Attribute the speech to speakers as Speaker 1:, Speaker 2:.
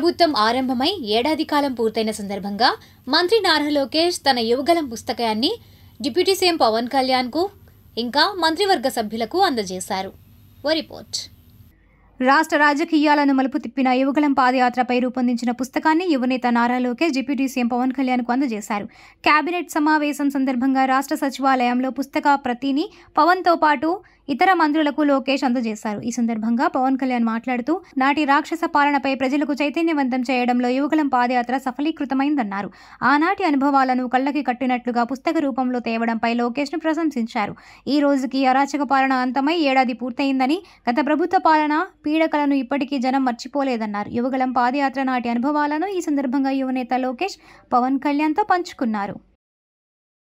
Speaker 1: ప్రభుత్వం ఆరంభమై ఏడాది కాలం పూర్తయిన సందర్భంగా మంత్రి నారా లోకేష్ తన యువగలం పుస్తకాన్ని డిప్యూటీ సీఎం పవన్ కళ్యాణ్కు ఇంకా మంత్రివర్గ సభ్యులకు అందజేశారు. ఓ రిపోర్ట్.
Speaker 2: రాష్ట్ర రాజకీయాలను మలుపు తిప్పిన యువగలం పాదయాత్రపై రూపొందించిన పుస్తకాన్ని యువనేత నారా లోకేష్ డిప్యూటీ సీఎం పవన్ కళ్యాణ్కు అందజేశారు. కేబినెట్ సమావేశం సందర్భంగా రాష్ట్ర సచివాలయంలో పుస్తక ప్రతిని పవన్తో పాటు ఇతర మంత్రులకు లోకేష్ అందజేశారు. ఈ సందర్భంగా పవన్ కళ్యాణ్ మాట్లాడుతూ నాటి రాక్షస పాలనపై ప్రజలకు చైతన్యవంతం చేయడంలో యువగలం పాదయాత్ర సఫలీకృతమైందన్నారు. ఆనాటి అనుభవాలను కళ్ళకి కట్టినట్లుగా పుస్తక రూపంలో తేవడంపై లోకేష్ను ప్రశంసించారు. ఈ రోజుకి అరాచక పాలన అంతమై ఏడాది పూర్తయిందని, గత ప్రభుత్వ పాలన పీడకలను ఇప్పటికీ జనం మర్చిపోలేదన్నారు. యువగలం పాదయాత్ర నాటి అనుభవాలను ఈ సందర్భంగా యువనేత లోకేష్ పవన్ కళ్యాణ్తో పంచుకున్నారు.